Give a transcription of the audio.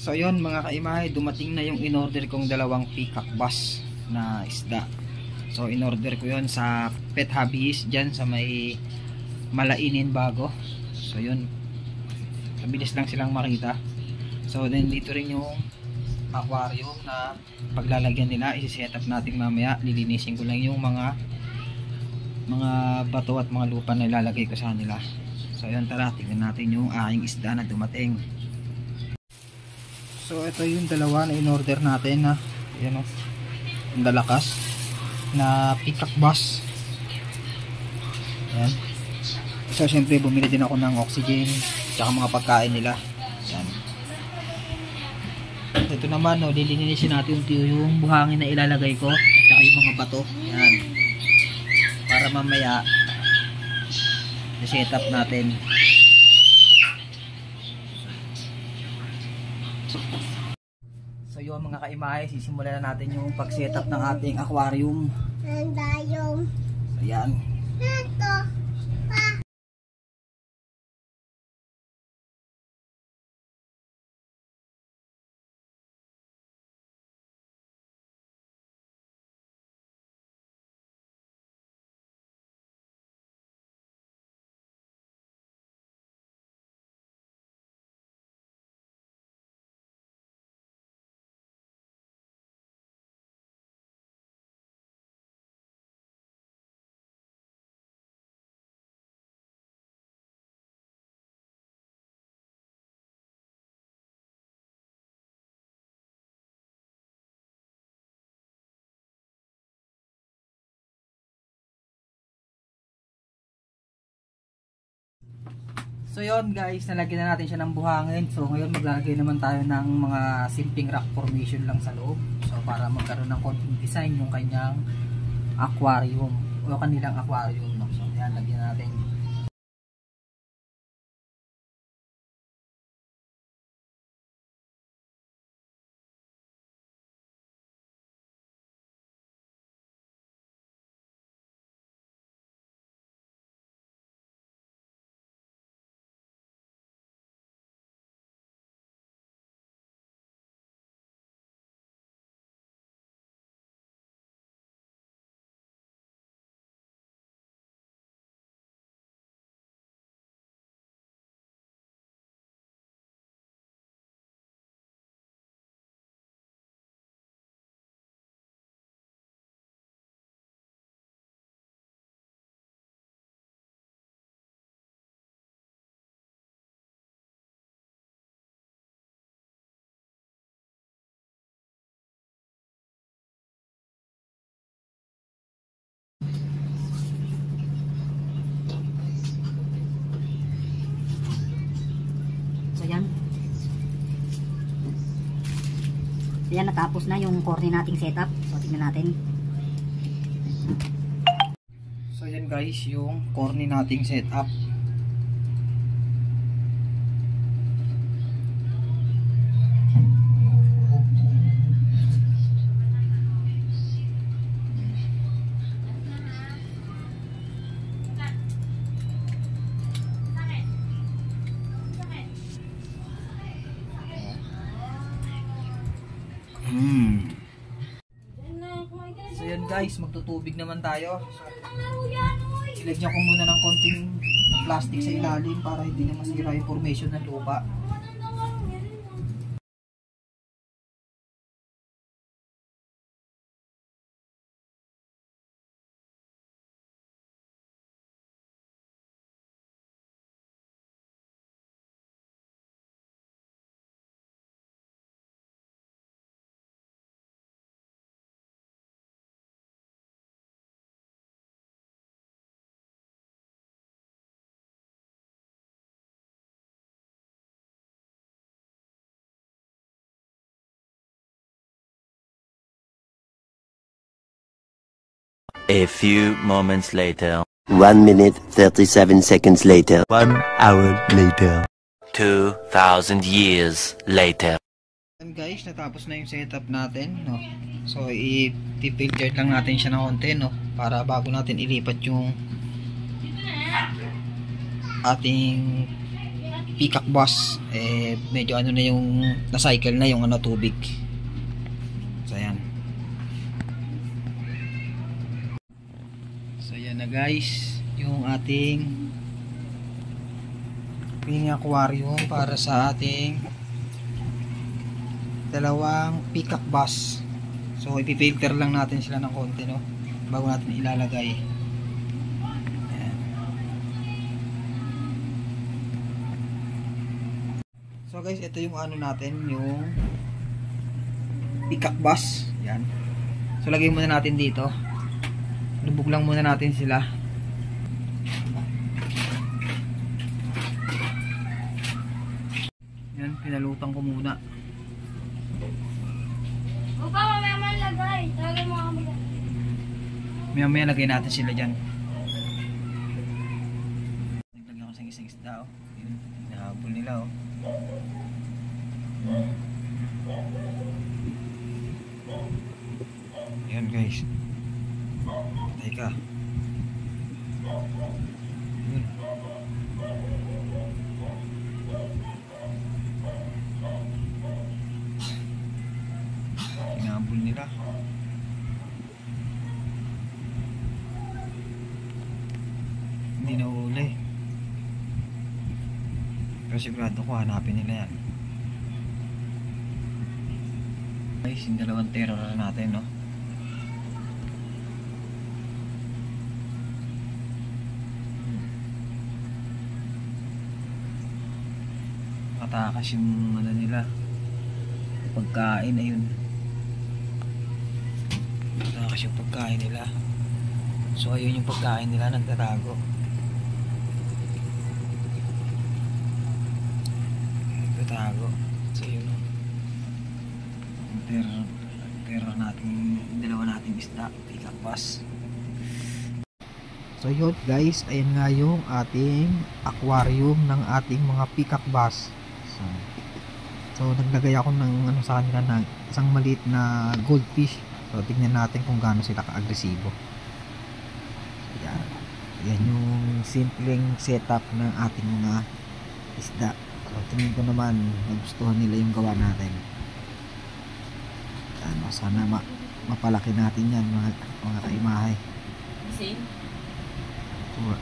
So yun mga kaimahay, dumating na yung in-order kong dalawang peacock bass na isda. So in-order ko yun sa Pet Hobbies dyan sa may Malainin Bago. So yun, mabilis lang silang makita. So then dito rin yung aquarium na paglalagyan nila, isi-set up natin mamaya. Lilinisin ko lang yung mga bato at mga lupa na ilalagay ko sa nila. So yun, tara tingnan natin yung aking isda na dumating. So ito yung dalawa na in-order natin na yan o, ang dalakas na peacock bass. Yan. So syempre bumili din ako ng oxygen tsaka mga pagkain nila. Yan. Ito naman no, lilinisin natin yung buhangin na ilalagay ko tsaka yung mga bato. Yan. Para mamaya i-set up natin. So yun mga kaimahay, sisimulan na natin yung pag-set up ng ating aquarium. So yan. So yun guys, nalagyan na natin siya ng buhangin. So ngayon maglalagay naman tayo ng mga simpleng rock formation lang sa loob. So para magkaroon ng konting design yung kanyang aquarium o kanilang aquarium. No? So yan, lagyan natin. Ayan, natapos na yung corny nating setup. So tingnan natin. So yan guys, yung corny nating setup. So yan guys, magtutubig naman tayo. So, ilagyan ko muna ng konting plastic sa ilalim para hindi na masira yung formation ng lupa. A few moments later. 1 minute 37 seconds later. 1 hour later. 2,000 years later. And guys, natapos na yung setup natin, no. So i-filter lang natin siya ng konti, no, para bago natin ilipat yung ating peacock bass, medyo ano na yung na-cycle na yung tubig. So ayan. So ayan na guys, yung ating mini aquarium para sa ating dalawang peacock bass. So ipifilter lang natin sila ng konti, no, bago natin ilalagay. Ayan. So guys, ito yung ano natin, yung peacock bass. Yan. So lagay muna natin dito. Lubog lang muna natin sila. Yan, pinalutang ko muna. Opa, mamaya man lagay. Talaga mo kami. Maya lagay natin sila dyan. Naglagyan ko sa isang isda, oh. Yun, hinahabol nila, oh. Yan guys. Patay ka. Yun. Hinahabol nila. Hindi na uli. Pero sigurado ko hanapin nila yan. Guys, yung dalawang terror natin, no? Matakas yung ano nila, pagkain, ayun. Matakas yung pagkain nila. So ayun yung pagkain nila, nagtatago. Nagtatago. So yun, terror natin, dalawa nating isda, peacock bass. So yun guys, ayun nga yung ating aquarium ng ating mga peacock bass. So naglagay ako ng ano sa kanila, na isang maliit na goldfish. So tignan natin kung gaano sila ka-agresibo. Yan. Yan yung simpleng setup ng ating mga isda. So tingin ko naman nagustuhan nila yung gawa natin. Ano, sana mapalaki natin yan mga kaimahay. Same. So,